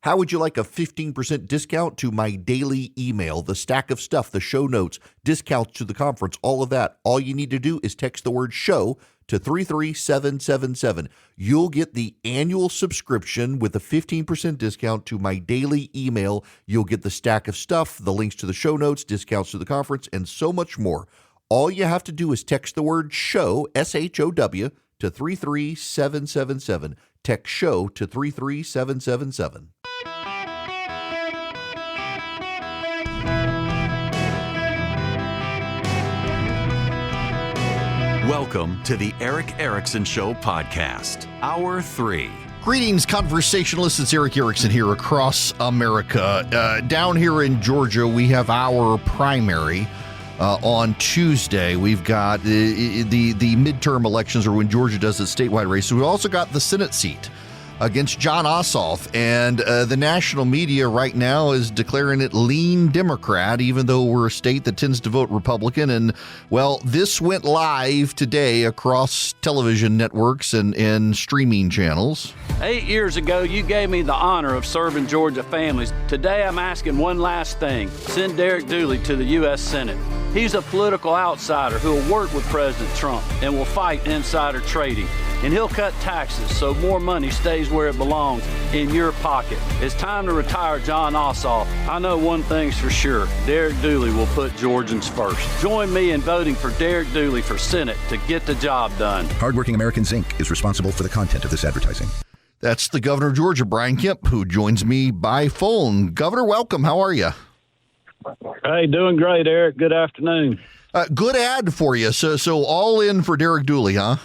How would you like a 15% discount to my daily email, the stack of stuff, the show notes, discounts to the conference, all of that? All you need to do is text the word show to 33777. You'll get the annual subscription with a 15% discount to my daily email. You'll get the stack of stuff, the links to the show notes, discounts to the conference, and so much more. All you have to do is text the word show, SHOW, to 33777. Text show to 33777. Welcome to the Eric Erickson Show podcast, Hour 3. Greetings, conversationalists. It's Eric Erickson here across America. Down here in Georgia, we have our primary on Tuesday. We've got the midterm elections, or when Georgia does its statewide race. We've also got the Senate seat against Jon Ossoff, and the national media right now is declaring it lean Democrat, even though we're a state that tends to vote Republican. And, well, this went live today across television networks and streaming channels. 8 years ago, you gave me the honor of serving Georgia families. Today, I'm asking one last thing. Send Derek Dooley to the U.S. Senate. He's a political outsider who will work with President Trump and will fight insider trading. And he'll cut taxes so more money stays where it belongs, in your pocket. It's time to retire Jon Ossoff. I know one thing's for sure. Derek Dooley will put Georgians first. Join me in voting for Derek Dooley for Senate to get the job done. Hardworking Americans, Inc. is responsible for the content of this advertising. That's the governor of Georgia, Brian Kemp, who joins me by phone. Governor, welcome. How are you? Hey, doing great, Eric. Good afternoon. Good ad for you. So all in for Derek Dooley, huh?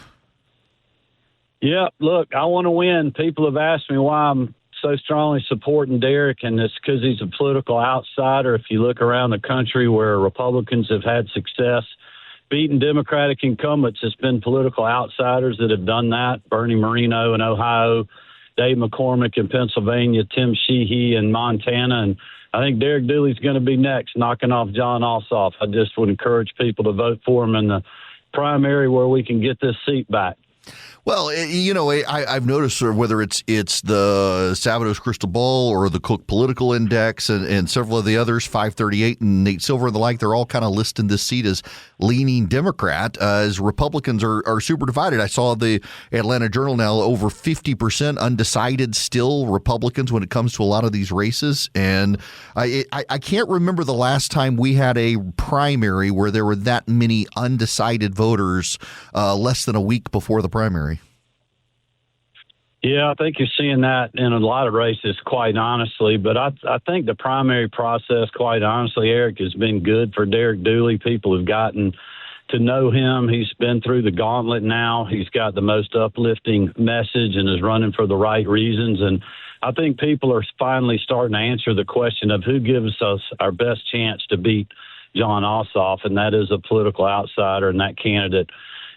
Yeah, look, I want to win. People have asked me why I'm so strongly supporting Derek, and it's because he's a political outsider. If you look around the country where Republicans have had success beating Democratic incumbents, it's been political outsiders that have done that. Bernie Moreno in Ohio, Dave McCormick in Pennsylvania, Tim Sheehy in Montana, and I think Derek Dooley's going to be next, knocking off Jon Ossoff. I just would encourage people to vote for him in the primary where we can get this seat back. Well, you know, I've noticed whether it's the Savados Crystal Ball or the Cook Political Index and several of the others, 538 and Nate Silver and the like, they're all kind of listing this seat as leaning Democrat, as Republicans are super divided. I saw the Atlanta Journal now over 50% undecided still Republicans when it comes to a lot of these races. And I can't remember the last time we had a primary where there were that many undecided voters less than a week before the primary. Yeah, I think you're seeing that in a lot of races, quite honestly. But I think the primary process, quite honestly, Eric, has been good for Derek Dooley. People have gotten to know him. He's been through the gauntlet now. He's got the most uplifting message and is running for the right reasons. And I think people are finally starting to answer the question of who gives us our best chance to beat Jon Ossoff, and that is a political outsider, and that candidate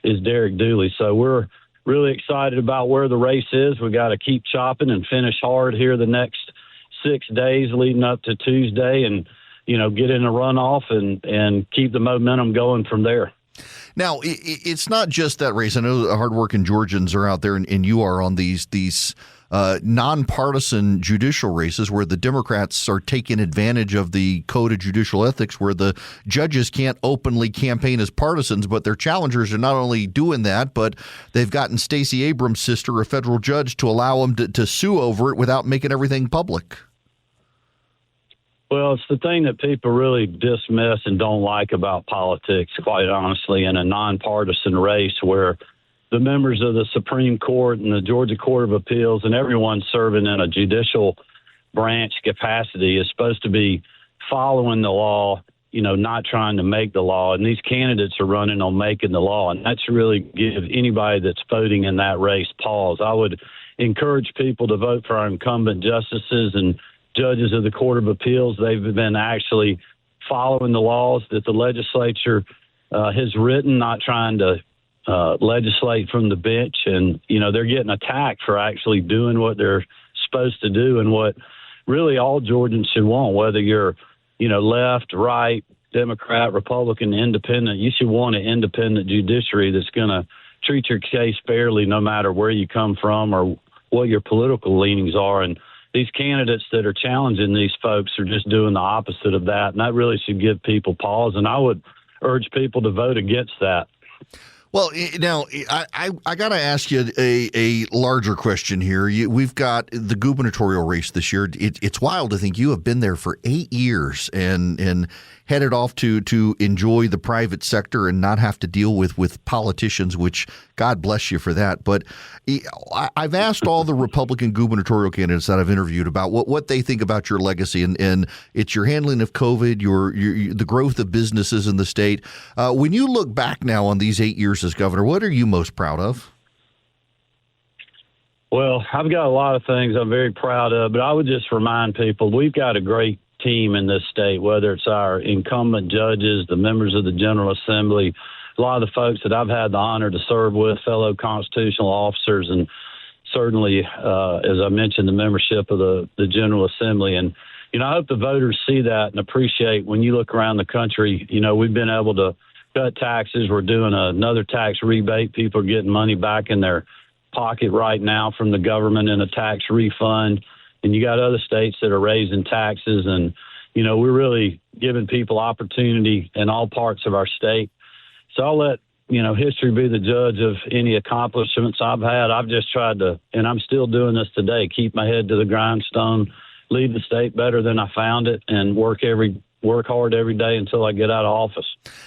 is Derek Dooley. So we're really excited about where the race is. We got to keep chopping and finish hard here the next 6 days leading up to Tuesday, and get in a runoff and keep the momentum going from there. Now, it's not just that race. I know the hardworking Georgians are out there, and you are on these nonpartisan judicial races where the Democrats are taking advantage of the code of judicial ethics where the judges can't openly campaign as partisans, but their challengers are not only doing that, but they've gotten Stacey Abrams' sister, a federal judge, to allow them to sue over it without making everything public. Well, it's the thing that people really dismiss and don't like about politics, quite honestly, in a nonpartisan race where the members of the Supreme Court and the Georgia Court of Appeals and everyone serving in a judicial branch capacity is supposed to be following the law, not trying to make the law. And these candidates are running on making the law. And that's really give anybody that's voting in that race pause. I would encourage people to vote for our incumbent justices and judges of the Court of Appeals. They've been actually following the laws that the legislature has written, not trying to legislate from the bench. And, they're getting attacked for actually doing what they're supposed to do and what really all Georgians should want, whether you're, left, right, Democrat, Republican, independent. You should want an independent judiciary that's going to treat your case fairly no matter where you come from or what your political leanings are. And these candidates that are challenging these folks are just doing the opposite of that, and that really should give people pause. And I would urge people to vote against that. Well, now, I got to ask you a larger question here. We've got the gubernatorial race this year. It's wild to think you have been there for 8 years and headed off to enjoy the private sector and not have to deal with politicians, which God bless you for that. But I've asked all the Republican gubernatorial candidates that I've interviewed about what they think about your legacy, and it's your handling of COVID, your the growth of businesses in the state. When you look back now on these 8 years as governor, what are you most proud of? Well, I've got a lot of things I'm very proud of, but I would just remind people we've got a great team in this state, whether it's our incumbent judges, the members of the General Assembly, a lot of the folks that I've had the honor to serve with, fellow constitutional officers, and certainly, as I mentioned, the membership of the General Assembly. And, I hope the voters see that and appreciate when you look around the country, we've been able to cut taxes. We're doing another tax rebate. People are getting money back in their pocket right now from the government in a tax refund. And you got other states that are raising taxes. And, we're really giving people opportunity in all parts of our state. So I'll let, history be the judge of any accomplishments I've had. I've just tried to, and I'm still doing this today, keep my head to the grindstone, leave the state better than I found it, and work hard every day until I get out of office.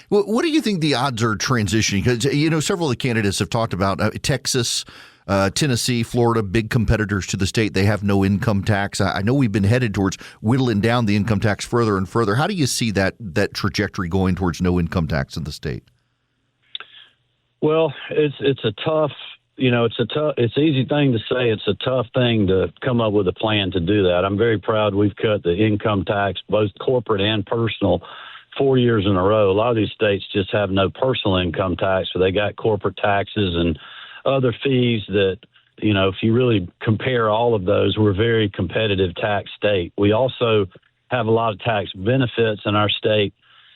Well, what do you think the odds are transitioning? Because, several of the candidates have talked about Texas, Tennessee, Florida, big competitors to the state. They have no income tax. I know we've been headed towards whittling down the income tax further and further. How do you see that trajectory going towards no income tax in the state? Well, it's a tough, it's an easy thing to say. It's a tough thing to come up with a plan to do that. I'm very proud we've cut the income tax, both corporate and personal, 4 years in a row. A lot of these states just have no personal income tax, so they got corporate taxes and other fees that, if you really compare all of those, we're a very competitive tax state. We also have a lot of tax benefits in our state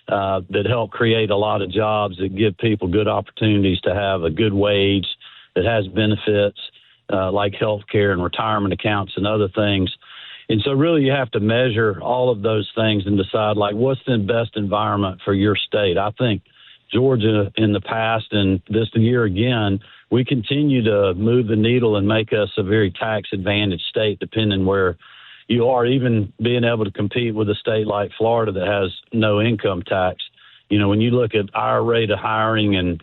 that help create a lot of jobs that give people good opportunities to have a good wage that has benefits like health care and retirement accounts and other things. And so really you have to measure all of those things and decide, what's the best environment for your state? I think Georgia in the past and this year again, we continue to move the needle and make us a very tax-advantaged state, depending where you are, even being able to compete with a state like Florida that has no income tax. When you look at our rate of hiring and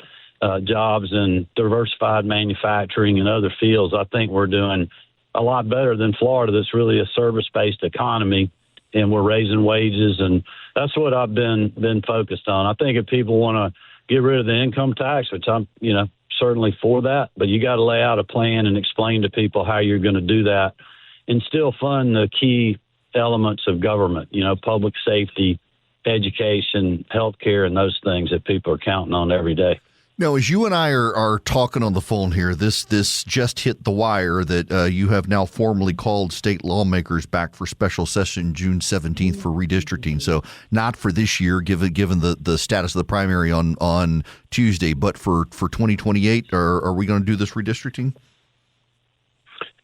jobs in diversified manufacturing and other fields, I think we're doing a lot better than Florida. That's really a service-based economy, and we're raising wages, and that's what I've been focused on. I think if people want to get rid of the income tax, which I'm, certainly for that, but you got to lay out a plan and explain to people how you're going to do that and still fund the key elements of government, public safety, education, healthcare, and those things that people are counting on every day. Now, as you and I are talking on the phone here, this just hit the wire that you have now formally called state lawmakers back for special session June 17th for redistricting. So not for this year, given the status of the primary on Tuesday, but for 2028, are we going to do this redistricting?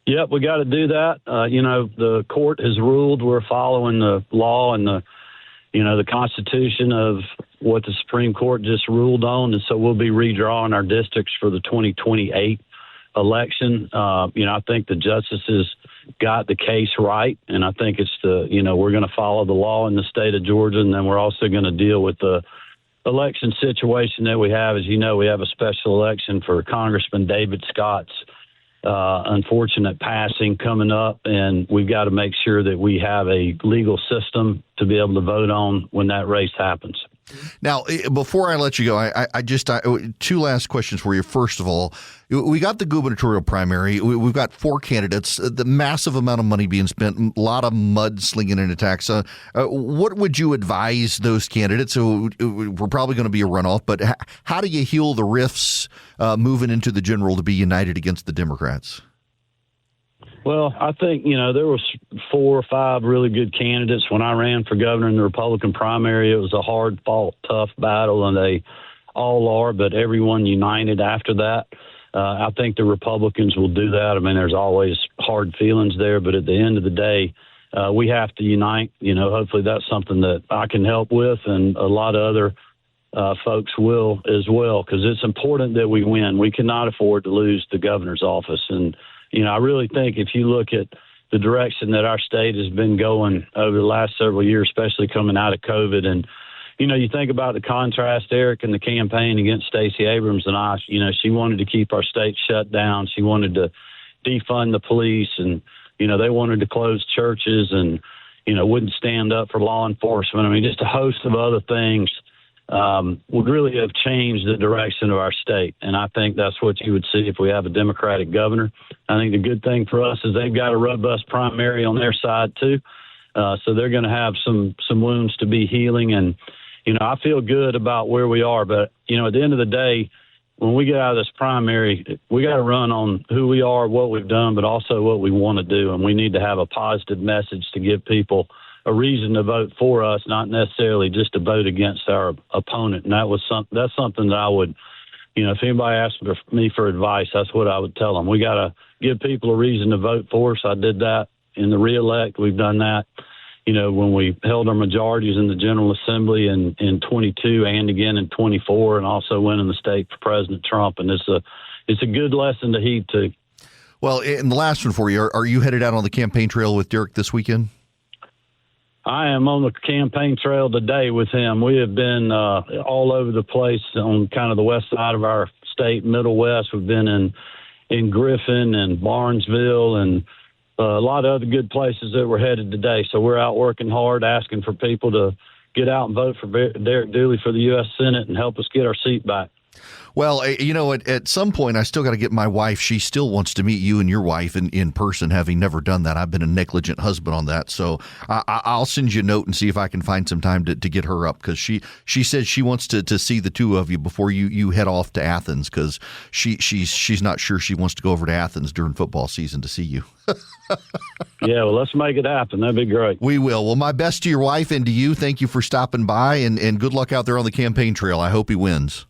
Yep, we got to do that. The court has ruled we're following the law and the Constitution of what the Supreme Court just ruled on. And so we'll be redrawing our districts for the 2028 election. I think the justices got the case right. And I think it's we're going to follow the law in the state of Georgia. And then we're also going to deal with the election situation that we have. As you know, we have a special election for Congressman David Scott's unfortunate passing coming up, and we've got to make sure that we have a legal system to be able to vote on when that race happens. Now, before I let you go, I two last questions for you. First of all, we got the gubernatorial primary. We've got 4 candidates, the massive amount of money being spent, a lot of mud slinging into tax. What would you advise those candidates? We're probably going to be a runoff, but how do you heal the rifts moving into the general to be united against the Democrats? Well, I think, there was 4 or 5 really good candidates. When I ran for governor in the Republican primary, it was a hard-fought, tough battle, and they all are, but everyone united after that. I think the Republicans will do that. I mean, there's always hard feelings there, but at the end of the day, we have to unite. Hopefully that's something that I can help with, and a lot of other folks will as well, because it's important that we win. We cannot afford to lose the governor's office. And, I really think if you look at the direction that our state has been going over the last several years, especially coming out of COVID, and, you think about the contrast, Eric, in the campaign against Stacey Abrams and I, she wanted to keep our state shut down. She wanted to defund the police, and, they wanted to close churches and, wouldn't stand up for law enforcement. I mean, just a host of other things would really have changed the direction of our state. And I think that's what you would see if we have a Democratic governor. I think the good thing for us is they've got a robust primary on their side, too. So they're going to have some wounds to be healing. And, I feel good about where we are. But, at the end of the day, when we get out of this primary, we got to run on who we are, what we've done, but also what we want to do. And we need to have a positive message to give people a reason to vote for us, not necessarily just to vote against our opponent. And that's something that I would, if anybody asked me for advice, that's what I would tell them. We got to give people a reason to vote for us. I did that in the re-elect. We've done that, when we held our majorities in the General Assembly in 22 and again in 24, and also winning the state for President Trump. And it's a good lesson to heed to. Well, and the last one for you, are you headed out on the campaign trail with Derek this weekend? I am on the campaign trail today with him. We have been all over the place on kind of the west side of our state, Middle West. We've been in Griffin and Barnesville and a lot of other good places that we're headed today. So we're out working hard, asking for people to get out and vote for Derek Dooley for the U.S. Senate and help us get our seat back. Well, at some point, I still got to get my wife. She still wants to meet you and your wife in person, having never done that. I've been a negligent husband on that. So I'll send you a note and see if I can find some time to get her up, because she says she wants to see the two of you before you head off to Athens, because she's not sure she wants to go over to Athens during football season to see you. Yeah, well, let's make it happen. That'd be great. We will. Well, my best to your wife and to you. Thank you for stopping by, and good luck out there on the campaign trail. I hope he wins.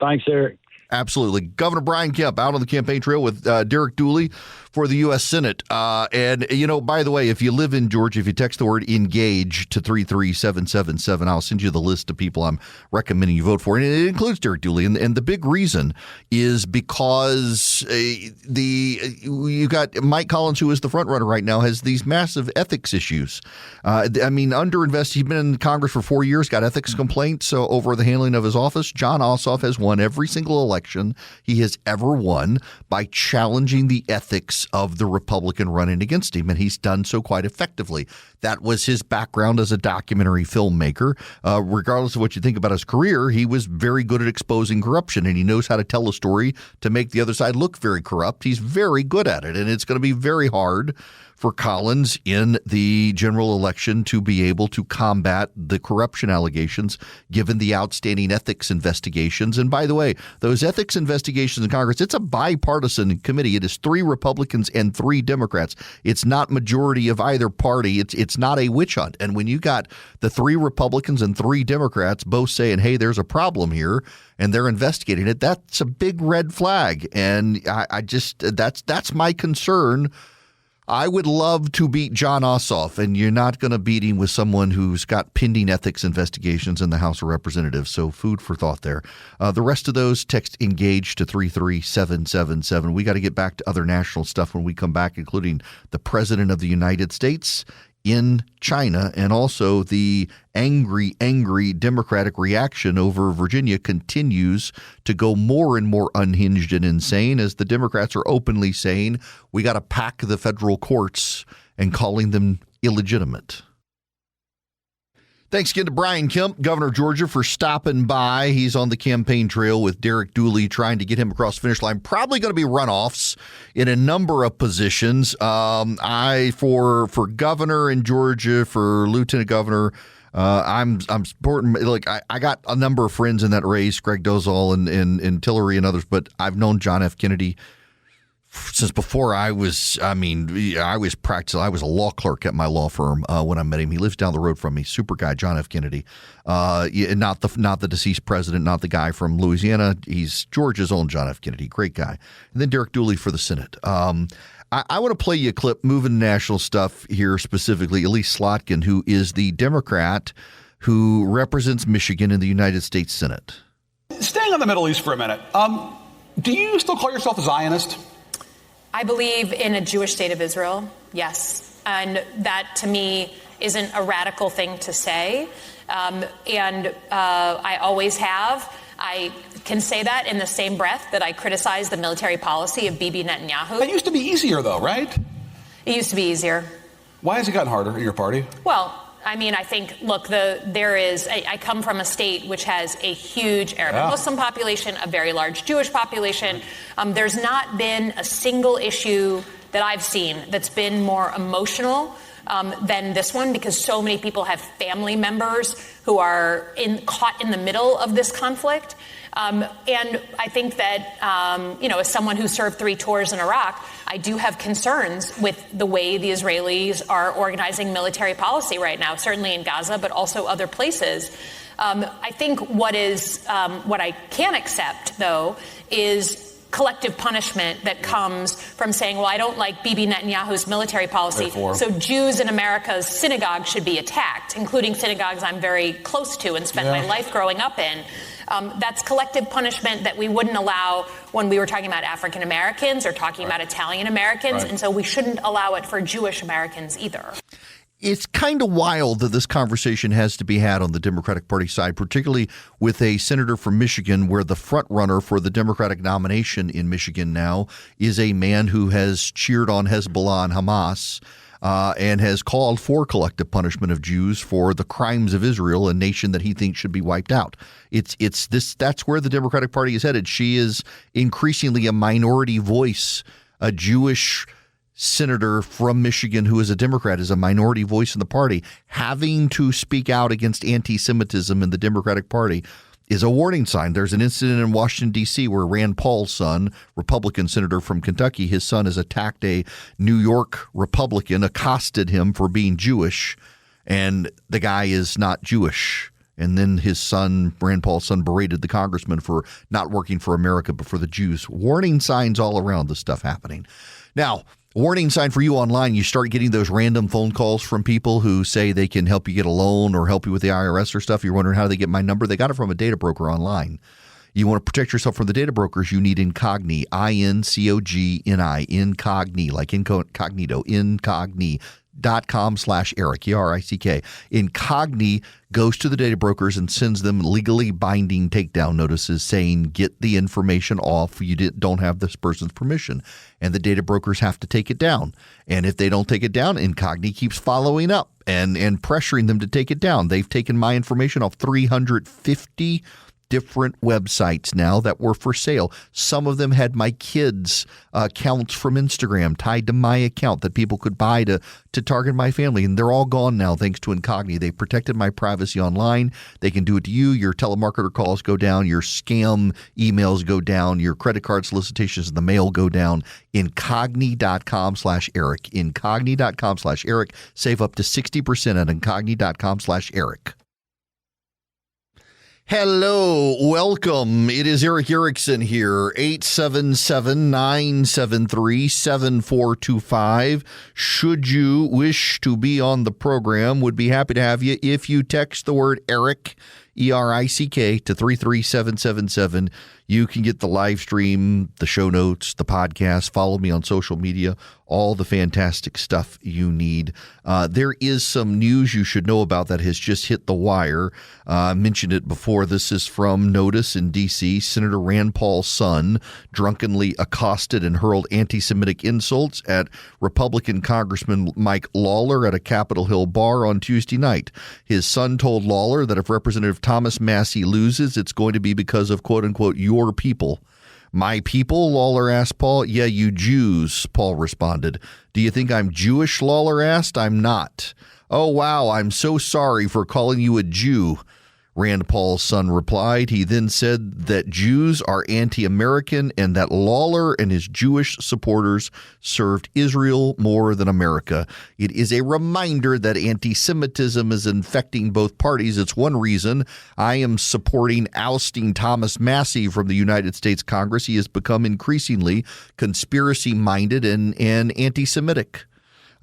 Thanks, Eric. Absolutely. Governor Brian Kemp out on the campaign trail with Derek Dooley for the U.S. Senate. And, by the way, if you live in Georgia, if you text the word engage to 33777, I'll send you the list of people I'm recommending you vote for. And it includes Derek Dooley. And the big reason is because you got Mike Collins, who is the front runner right now, has these massive ethics issues. He's been in Congress for 4 years, got ethics complaints over the handling of his office. Jon Ossoff has won every single election he has ever won by challenging the ethics of the Republican running against him, and he's done so quite effectively. That was his background as a documentary filmmaker. Regardless of what you think about his career, he was very good at exposing corruption, and he knows how to tell a story to make the other side look very corrupt. He's very good at it, and it's going to be very hard for Collins in the general election to be able to combat the corruption allegations, given the outstanding ethics investigations. And by the way, those ethics investigations in Congress, it's a bipartisan committee. It is 3 Republicans and 3 Democrats. It's not majority of either party. It's not a witch hunt. And when you got the 3 Republicans and 3 Democrats both saying, hey, there's a problem here, and they're investigating it, that's a big red flag. And that's my concern. I would love to beat Jon Ossoff, and you're not going to beat him with someone who's got pending ethics investigations in the House of Representatives. So food for thought there. The rest of those, text engage to 33777. We got to get back to other national stuff when we come back, including the President of the United States in China, and also the angry Democratic reaction over Virginia continues to go more and more unhinged and insane as the Democrats are openly saying we got to pack the federal courts and calling them illegitimate. Thanks again to Brian Kemp, governor of Georgia, for stopping by. He's on the campaign trail with Derek Dooley, trying to get him across the finish line. Probably going to be runoffs in a number of positions. For governor in Georgia, for lieutenant governor, I'm supporting. Like I got a number of friends in that race, Greg Dozal and Tillery and others, but I've known John F. Kennedy since before I was a law clerk at my law firm when I met him. He lives down the road from me. Super guy, John F. Kennedy. Not the deceased president, not the guy from Louisiana. He's Georgia's own John F. Kennedy. Great guy. And then Derek Dooley for the Senate. I want to play you a clip, moving to national stuff here, specifically Elise Slotkin, who is the Democrat who represents Michigan in the United States Senate. Staying on the Middle East for a minute, do you still call yourself a Zionist? I believe in a Jewish state of Israel, yes. And that, to me, isn't a radical thing to say. I always have. I can say that in the same breath that I criticize the military policy of Bibi Netanyahu. That used to be easier, though, right? It used to be easier. Why has it gotten harder in your party? Well, I mean, I think, look, I come from a state which has a huge Arab Muslim population, a very large Jewish population. There's not been a single issue that I've seen that's been more emotional than this one, because so many people have family members who are caught in the middle of this conflict. And I think that, as someone who served 3 tours in Iraq, I do have concerns with the way the Israelis are organizing military policy right now, certainly in Gaza, but also other places. I think what I can accept, though, is collective punishment that comes from saying, well, I don't like Bibi Netanyahu's military policy, so Jews in America's synagogue should be attacked, including synagogues I'm very close to and spent my life growing up in. That's collective punishment that we wouldn't allow when we were talking about African Americans or talking about Italian Americans, and so we shouldn't allow it for Jewish Americans either. It's kind of wild that this conversation has to be had on the Democratic Party side, particularly with a senator from Michigan, where the front runner for the Democratic nomination in Michigan now is a man who has cheered on Hezbollah and Hamas and has called for collective punishment of Jews for the crimes of Israel, a nation that he thinks should be wiped out. That's where the Democratic Party is headed. She is increasingly a minority voice, a Jewish senator from Michigan who is a Democrat, is a minority voice in the party, having to speak out against anti-Semitism in the Democratic Party is a warning sign. There's an incident in Washington, D.C. where Rand Paul's son, Republican senator from Kentucky, his son has attacked a New York Republican, accosted him for being Jewish, and the guy is not Jewish. And then his son, Rand Paul's son, berated the congressman for not working for America but for the Jews. Warning signs all around this stuff happening. Now, warning sign for you online, you start getting those random phone calls from people who say they can help you get a loan or help you with the IRS or stuff. You're wondering how they get my number. They got it from a data broker online. You want to protect yourself from the data brokers, you need Incogni, INCOGNI, Incogni, like incognito, Incogni.com/Eric, E-R-I-C-K. Incogni goes to the data brokers and sends them legally binding takedown notices saying, get the information off. You don't have this person's permission. And the data brokers have to take it down. And if they don't take it down, Incogni keeps following up and pressuring them to take it down. They've taken my information off 350 different websites now that were for sale. Some of them had my kids' accounts from Instagram tied to my account that people could buy to target my family. And they're all gone now thanks to Incogni. They protected my privacy online. They can do it to you. Your telemarketer calls go down. Your scam emails go down. Your credit card solicitations in the mail go down. Incogni.com/Eric. Incogni.com/Eric. Save up to 60% at Incogni.com/Eric. Hello, welcome. It is Eric Erickson here, 877-973-7425. Should you wish to be on the program, would be happy to have you if you text the word Eric, E-R-I-C-K, to 33777. You can get the live stream, the show notes, the podcast. Follow me on social media, all the fantastic stuff you need. There is some news you should know about that has just hit the wire. I mentioned it before. This is from Notice in D.C. Senator Rand Paul's son drunkenly accosted and hurled anti-Semitic insults at Republican Congressman Mike Lawler at a Capitol Hill bar on Tuesday night. His son told Lawler that if Representative Thomas Massie loses, it's going to be because of, quote-unquote, your people. My people? Lawler asked Paul. Yeah, you Jews, Paul responded. Do you think I'm Jewish? Lawler asked. I'm not. Oh, wow, I'm so sorry for calling you a Jew. Rand Paul's son replied. He then said that Jews are anti-American and that Lawler and his Jewish supporters served Israel more than America. It is a reminder that anti-Semitism is infecting both parties. It's one reason I am supporting ousting Thomas Massie from the United States Congress. He has become increasingly conspiracy-minded and anti-Semitic.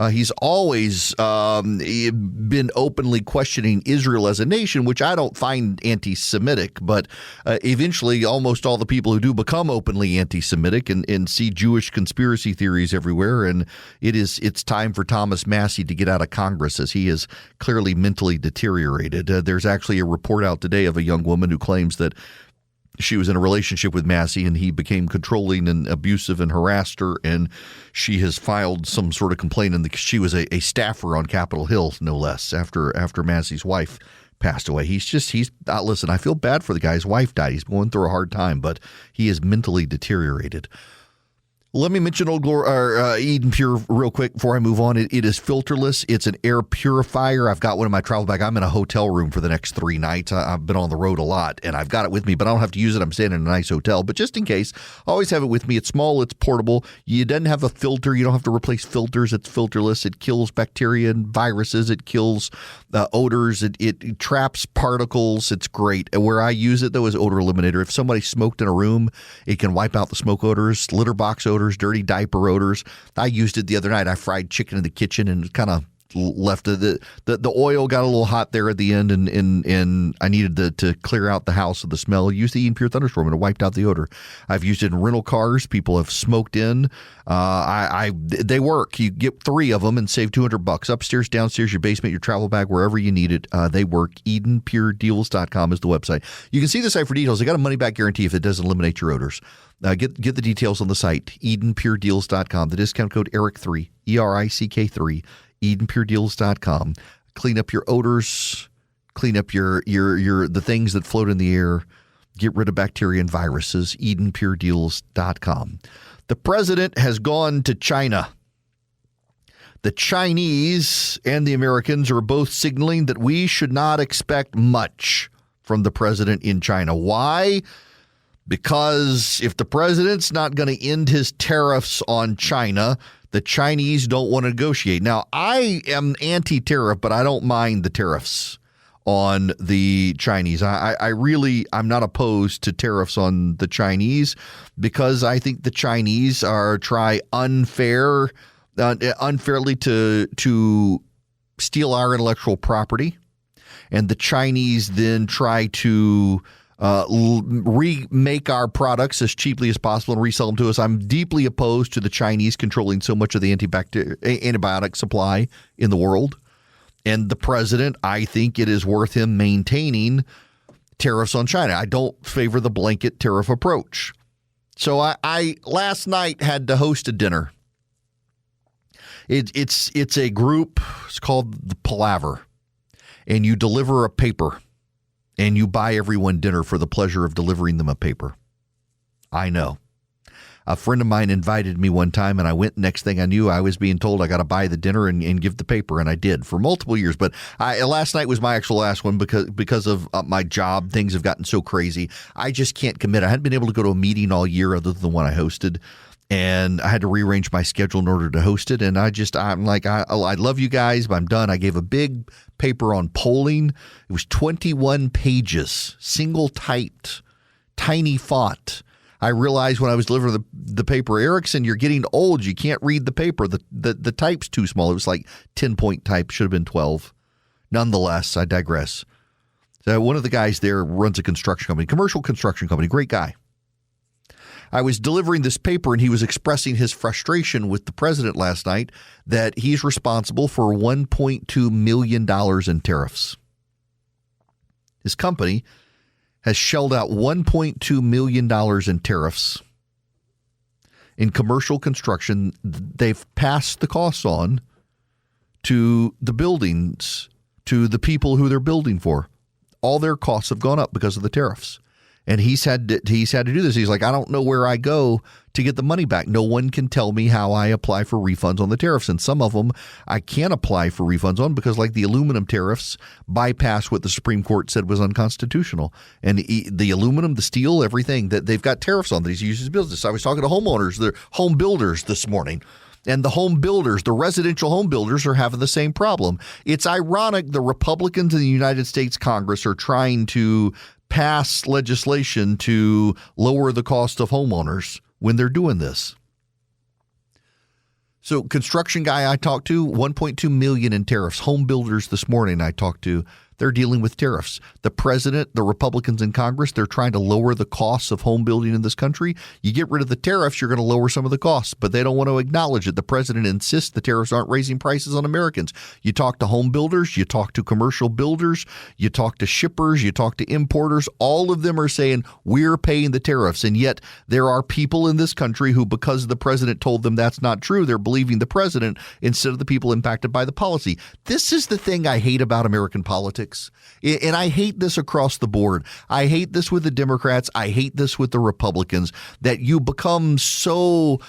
He's always been openly questioning Israel as a nation, which I don't find anti-Semitic, but eventually almost all the people who do become openly anti-Semitic and see Jewish conspiracy theories everywhere. And it's time for Thomas Massie to get out of Congress as he is clearly mentally deteriorated. There's actually a report out today of a young woman who claims that she was in a relationship with Massie and he became controlling and abusive and harassed her, and she has filed some sort of complaint. And she was a staffer on Capitol Hill, no less, after Massie's wife passed away. Listen, I feel bad for the guy. His wife died. He's going through a hard time, but he is mentally deteriorated. Let me mention Eden Pure real quick before I move on. It is filterless. It's an air purifier. I've got one in my travel bag. I'm in a hotel room for the next 3 nights. I've been on the road a lot, and I've got it with me, but I don't have to use it. I'm staying in a nice hotel. But just in case, I always have it with me. It's small. It's portable. It doesn't have a filter. You don't have to replace filters. It's filterless. It kills bacteria and viruses. It kills odors. It traps particles. It's great. And where I use it, though, is odor eliminator. If somebody smoked in a room, it can wipe out the smoke odors, litter box odors, dirty diaper odors. I used it the other night. I fried chicken in the kitchen and kind of left the oil got a little hot there at the end, and I needed to clear out the house of the smell. I used the Eden Pure Thunderstorm and it wiped out the odor. I've used it in rental cars. People have smoked in. They work. You get 3 of them and save $200 upstairs, downstairs, your basement, your travel bag, wherever you need it. They work. EdenPureDeals.com is the website. You can see the site for details. They got a money back guarantee if it doesn't eliminate your odors. Get the details on the site, EdenPureDeals.com. The discount code ERIC3, ERICK3. EdenPureDeals.com. Clean up your odors, clean up your the things that float in the air, get rid of bacteria and viruses. EdenPureDeals.com. The president has gone to China. The Chinese and the Americans are both signaling that we should not expect much from the president in China. Why? Because if the president's not going to end his tariffs on China, the Chinese don't want to negotiate. Now, I am anti-tariff, but I don't mind the tariffs on the Chinese. I'm not opposed to tariffs on the Chinese because I think the Chinese try unfairly to steal our intellectual property, and the Chinese then try to remake our products as cheaply as possible and resell them to us. I'm deeply opposed to the Chinese controlling so much of the antibiotic supply in the world. And the president, I think it is worth him maintaining tariffs on China. I don't favor the blanket tariff approach. So I last night had to host a dinner. It's a group. It's called the Palaver. And you deliver a paper. And you buy everyone dinner for the pleasure of delivering them a paper. I know. A friend of mine invited me one time, and I went. Next thing I knew, I was being told I got to buy the dinner and give the paper, and I did for multiple years. But last night was my actual last one because of my job. Things have gotten so crazy. I just can't commit. I hadn't been able to go to a meeting all year other than the one I hosted, and I had to rearrange my schedule in order to host it. And I'm like, I love you guys, but I'm done. I gave a big paper on polling. It was 21 pages, single typed, tiny font. I realized when I was delivering the paper, Erickson, you're getting old. You can't read the paper. The type's too small. It was like 10-point type. Should have been 12. Nonetheless, I digress. So one of the guys there runs a construction company, commercial construction company. Great guy. I was delivering this paper, and he was expressing his frustration with the president last night that he's responsible for $1.2 million in tariffs. His company has shelled out $1.2 million in tariffs in commercial construction. They've passed the costs on to the buildings, to the people who they're building for. All their costs have gone up because of the tariffs. And he's had to do this. He's like, I don't know where I go to get the money back. No one can tell me how I apply for refunds on the tariffs. And some of them I can't apply for refunds on because, like the aluminum tariffs, bypass what the Supreme Court said was unconstitutional. And the aluminum, the steel, everything that they've got tariffs on that he's used as business. I was talking to homeowners, the home builders this morning. And the home builders, the residential home builders, are having the same problem. It's ironic the Republicans in the United States Congress are trying to pass legislation to lower the cost of homeowners when they're doing this. So construction guy I talked to, 1.2 million in tariffs. Home builders this morning I talked to, they're dealing with tariffs. The president, the Republicans in Congress, they're trying to lower the costs of home building in this country. You get rid of the tariffs, you're going to lower some of the costs, but they don't want to acknowledge it. The president insists the tariffs aren't raising prices on Americans. You talk to home builders, you talk to commercial builders, you talk to shippers, you talk to importers. All of them are saying we're paying the tariffs. And yet there are people in this country who, because the president told them that's not true, they're believing the president instead of the people impacted by the policy. This is the thing I hate about American politics. And I hate this across the board. I hate this with the Democrats. I hate this with the Republicans, that you become so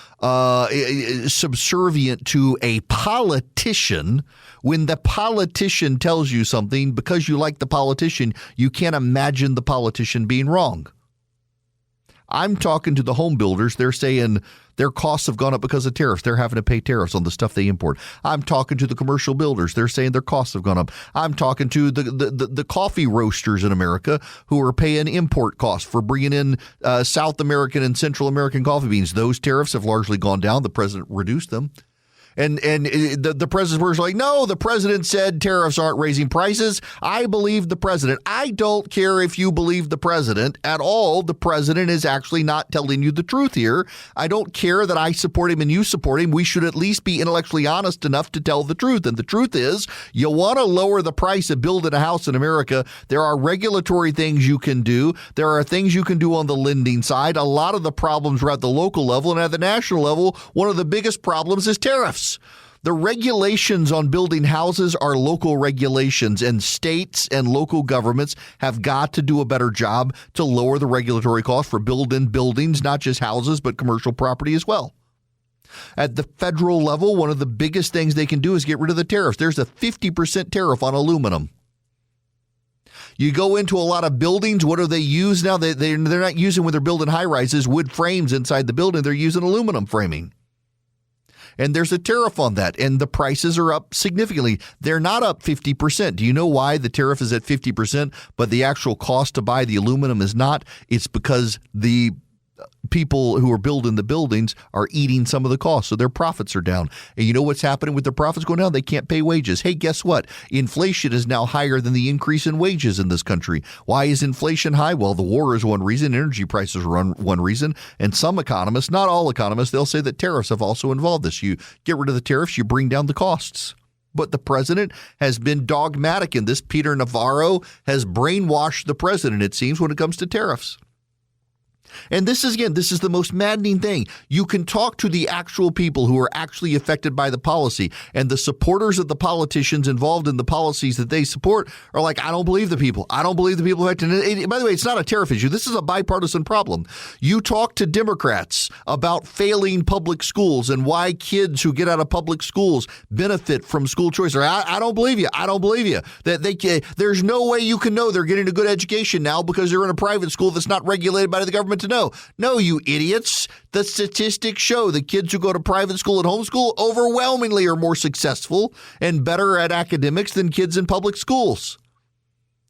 subservient to a politician. When the politician tells you something, because you like the politician, you can't imagine the politician being wrong. I'm talking to the home builders. They're saying their costs have gone up because of tariffs. They're having to pay tariffs on the stuff they import. I'm talking to the commercial builders. They're saying their costs have gone up. I'm talking to the coffee roasters in America who are paying import costs for bringing in South American and Central American coffee beans. Those tariffs have largely gone down. The president reduced them. And the president was like, no, the president said tariffs aren't raising prices. I believe the president. I don't care if you believe the president at all. The president is actually not telling you the truth here. I don't care that I support him and you support him. We should at least be intellectually honest enough to tell the truth. And the truth is, you want to lower the price of building a house in America. There are regulatory things you can do. There are things you can do on the lending side. A lot of the problems are at the local level, and at the national level, one of the biggest problems is tariffs. The regulations on building houses are local regulations, and states and local governments have got to do a better job to lower the regulatory cost for building buildings, not just houses, but commercial property as well. At the federal level, one of the biggest things they can do is get rid of the tariffs. There's a 50% tariff on aluminum. You go into a lot of buildings, what do they use now? They're not using, when they're building high-rises, wood frames inside the building. They're using aluminum framing. And there's a tariff on that, and the prices are up significantly. They're not up 50%. Do you know why the tariff is at 50%, but the actual cost to buy the aluminum is not? It's because the people who are building the buildings are eating some of the costs, so their profits are down. And you know what's happening with their profits going down? They can't pay wages. Hey, guess what? Inflation is now higher than the increase in wages in this country. Why is inflation high? Well, the war is one reason. Energy prices are one reason. And some economists, not all economists, they'll say that tariffs have also involved this. You get rid of the tariffs, you bring down the costs. But the president has been dogmatic in this. Peter Navarro has brainwashed the president, it seems, when it comes to tariffs. And this is the most maddening thing. You can talk to the actual people who are actually affected by the policy, and the supporters of the politicians involved in the policies that they support are like, I don't believe the people. I don't believe the people affected. And by the way, it's not a tariff issue. This is a bipartisan problem. You talk to Democrats about failing public schools and why kids who get out of public schools benefit from school choice. I don't believe you. I don't believe you. There's no way you can know they're getting a good education now because they're in a private school that's not regulated by the government to know. No, you idiots. The statistics show the kids who go to private school and homeschool overwhelmingly are more successful and better at academics than kids in public schools.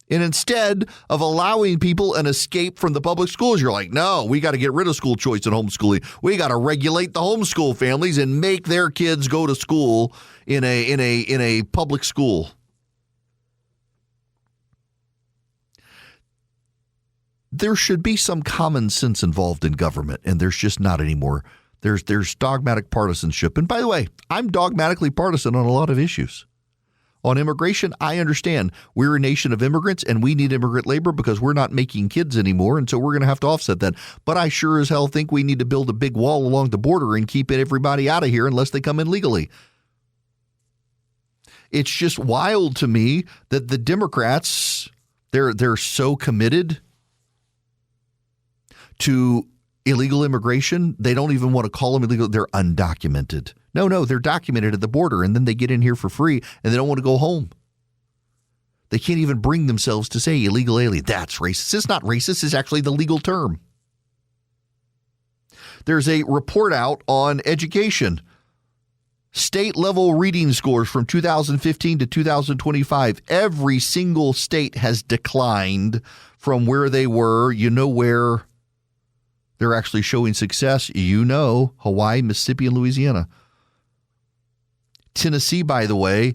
And instead of allowing people an escape from the public schools, you're like, no, we got to get rid of school choice and homeschooling. We got to regulate the homeschool families and make their kids go to school in a public school. There should be some common sense involved in government, and there's just not anymore. There's dogmatic partisanship. And by the way, I'm dogmatically partisan on a lot of issues. On immigration, I understand we're a nation of immigrants and we need immigrant labor because we're not making kids anymore, and so we're going to have to offset that. But I sure as hell think we need to build a big wall along the border and keep everybody out of here unless they come in legally. It's just wild to me that the Democrats, they're so committed to illegal immigration. They don't even want to call them illegal. They're undocumented. No, they're documented at the border, and then they get in here for free, and they don't want to go home. They can't even bring themselves to say illegal alien. That's racist. It's not racist. It's actually the legal term. There's a report out on education. State-level reading scores from 2015 to 2025. Every single state has declined from where they were. You know where they're actually showing success? Hawaii, Mississippi, and Louisiana. Tennessee, by the way,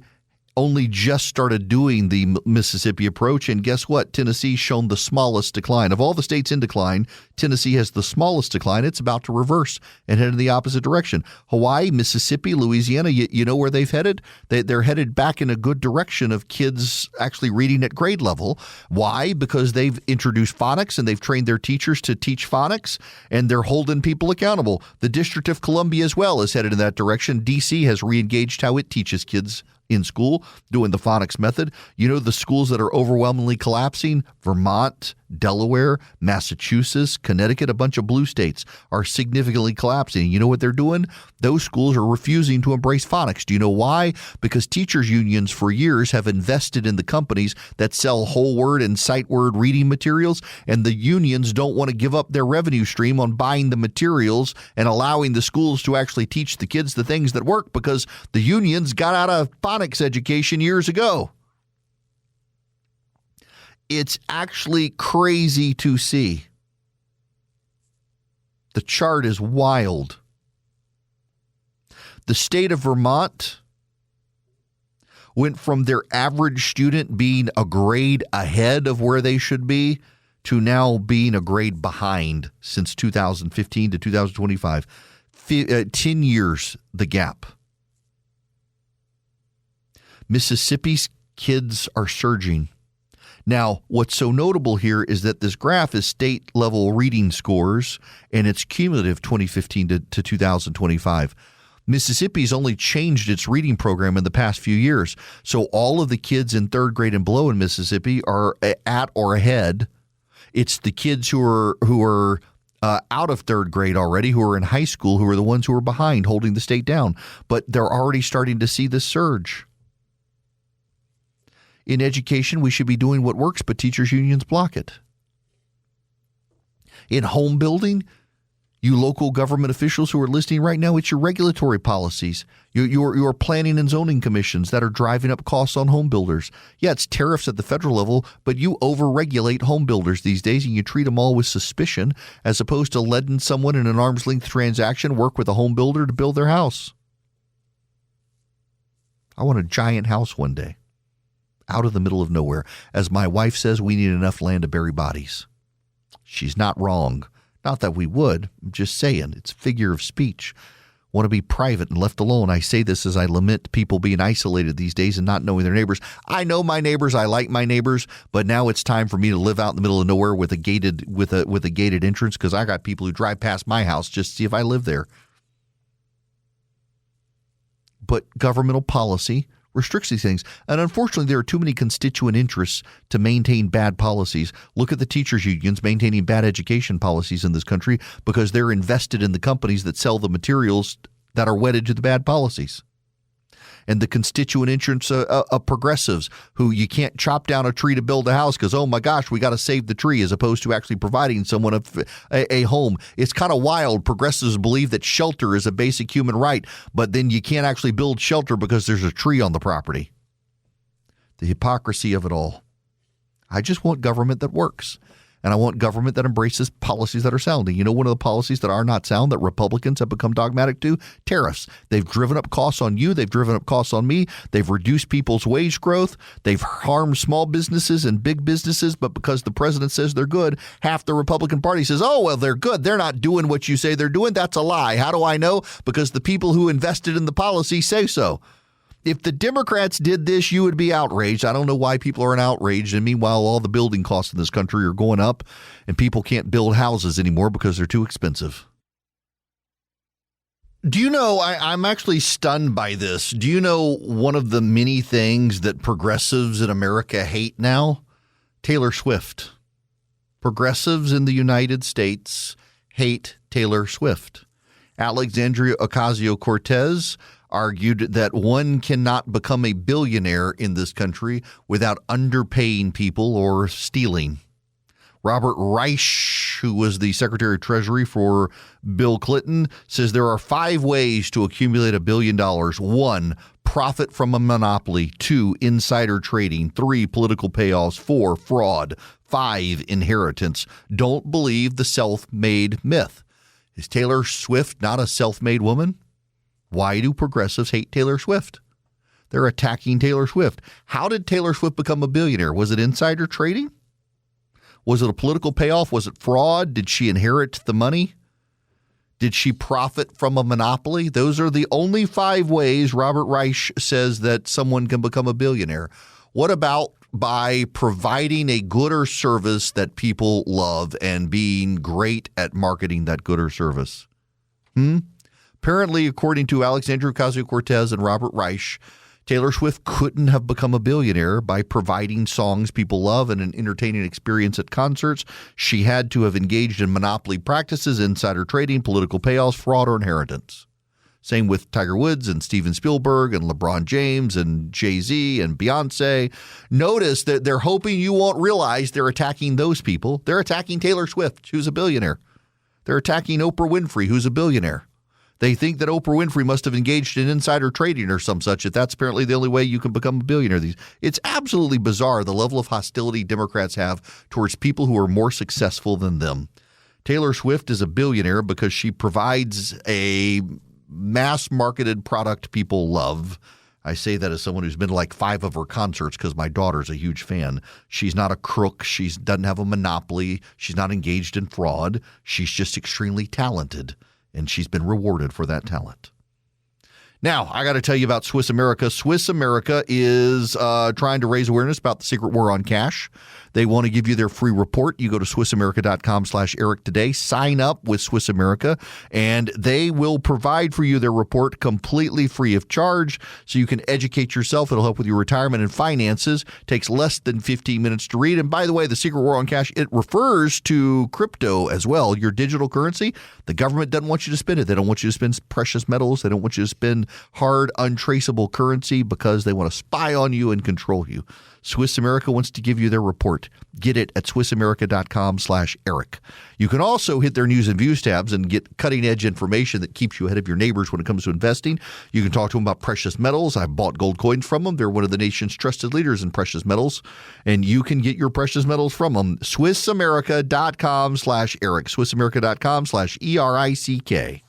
only just started doing the Mississippi approach, and guess what? Tennessee's shown the smallest decline. Of all the states in decline, Tennessee has the smallest decline. It's about to reverse and head in the opposite direction. Hawaii, Mississippi, Louisiana, you know where they've headed? They're headed back in a good direction of kids actually reading at grade level. Why? Because they've introduced phonics and they've trained their teachers to teach phonics, and they're holding people accountable. The District of Columbia as well is headed in that direction. D.C. has re-engaged how it teaches kids in school, doing the phonics method. You know the schools that are overwhelmingly collapsing? Vermont, Delaware, Massachusetts, Connecticut, a bunch of blue states are significantly collapsing. You know what they're doing? Those schools are refusing to embrace phonics. Do you know why? Because teachers' unions for years have invested in the companies that sell whole word and sight word reading materials, and the unions don't want to give up their revenue stream on buying the materials and allowing the schools to actually teach the kids the things that work, because the unions got out of phonics education years ago. It's actually crazy to see. The chart is wild. The state of Vermont went from their average student being a grade ahead of where they should be to now being a grade behind since 2015 to 2025. 10 years, the gap. Mississippi's kids are surging. Now, what's so notable here is that this graph is state-level reading scores, and it's cumulative 2015 to 2025. Mississippi's only changed its reading program in the past few years. So all of the kids in third grade and below in Mississippi are at or ahead. It's the kids who are out of third grade already, who are in high school, who are the ones who are behind, holding the state down. But they're already starting to see this surge. In education, we should be doing what works, but teachers' unions block it. In home building, you local government officials who are listening right now, it's your regulatory policies, your planning and zoning commissions that are driving up costs on home builders. Yeah, it's tariffs at the federal level, but you overregulate home builders these days, and you treat them all with suspicion as opposed to letting someone in an arm's length transaction work with a home builder to build their house. I want a giant house one day, out of the middle of nowhere. As my wife says, we need enough land to bury bodies. She's not wrong. Not that we would. I'm just saying. It's a figure of speech. Want to be private and left alone. I say this as I lament people being isolated these days and not knowing their neighbors. I know my neighbors. I like my neighbors. But now it's time for me to live out in the middle of nowhere with a gated entrance, because I got people who drive past my house just to see if I live there. But governmental policy restricts these things. And unfortunately, there are too many constituent interests to maintain bad policies. Look at the teachers' unions maintaining bad education policies in this country because they're invested in the companies that sell the materials that are wedded to the bad policies. And the constituent interests of progressives who you can't chop down a tree to build a house because, oh my gosh, we got to save the tree, as opposed to actually providing someone a home. It's kind of wild. Progressives believe that shelter is a basic human right, but then you can't actually build shelter because there's a tree on the property. The hypocrisy of it all. I just want government that works. And I want government that embraces policies that are sound. And you know one of the policies that are not sound that Republicans have become dogmatic to? Tariffs. They've driven up costs on you. They've driven up costs on me. They've reduced people's wage growth. They've harmed small businesses and big businesses. But because the president says they're good, half the Republican Party says, oh, well, they're good. They're not doing what you say they're doing. That's a lie. How do I know? Because the people who invested in the policy say so. If the Democrats did this, you would be outraged. I don't know why people aren't outraged. And meanwhile, all the building costs in this country are going up and people can't build houses anymore because they're too expensive. Do you know, I'm actually stunned by this. Do you know one of the many things that progressives in America hate now? Taylor Swift. Progressives in the United States hate Taylor Swift. Alexandria Ocasio-Cortez argued that one cannot become a billionaire in this country without underpaying people or stealing. Robert Reich, who was the Secretary of Treasury for Bill Clinton, says there are 5 ways to accumulate $1 billion. 1, profit from a monopoly. 2, insider trading. 3, political payoffs. 4, fraud. 5, inheritance. Don't believe the self-made myth. Is Taylor Swift not a self-made woman? Why do progressives hate Taylor Swift? They're attacking Taylor Swift. How did Taylor Swift become a billionaire? Was it insider trading? Was it a political payoff? Was it fraud? Did she inherit the money? Did she profit from a monopoly? Those are the only 5 ways Robert Reich says that someone can become a billionaire. What about by providing a good or service that people love and being great at marketing that good or service? Apparently, according to Alexandria Ocasio-Cortez and Robert Reich, Taylor Swift couldn't have become a billionaire by providing songs people love and an entertaining experience at concerts. She had to have engaged in monopoly practices, insider trading, political payoffs, fraud, or inheritance. Same with Tiger Woods and Steven Spielberg and LeBron James and Jay-Z and Beyonce. Notice that they're hoping you won't realize they're attacking those people. They're attacking Taylor Swift, who's a billionaire. They're attacking Oprah Winfrey, who's a billionaire. They think that Oprah Winfrey must have engaged in insider trading or some such, if that's apparently the only way you can become a billionaire. It's absolutely bizarre the level of hostility Democrats have towards people who are more successful than them. Taylor Swift is a billionaire because she provides a mass-marketed product people love. I say that as someone who's been to like 5 of her concerts because my daughter's a huge fan. She's not a crook. She doesn't have a monopoly. She's not engaged in fraud. She's just extremely talented. And she's been rewarded for that talent. Now, I got to tell you about Swiss America. Swiss America is trying to raise awareness about the secret war on cash. They want to give you their free report. You go to SwissAmerica.com/Eric today. Sign up with Swiss America, and they will provide for you their report completely free of charge so you can educate yourself. It'll help with your retirement and finances. It takes less than 15 minutes to read. And by the way, the secret war on cash, it refers to crypto as well, your digital currency. The government doesn't want you to spend it. They don't want you to spend precious metals. They don't want you to spend hard, untraceable currency because they want to spy on you and control you. Swiss America wants to give you their report. Get it at SwissAmerica.com/Eric. You can also hit their news and views tabs and get cutting-edge information that keeps you ahead of your neighbors when it comes to investing. You can talk to them about precious metals. I've bought gold coins from them. They're one of the nation's trusted leaders in precious metals, and you can get your precious metals from them. SwissAmerica.com/Eric. SwissAmerica.com/ERICK.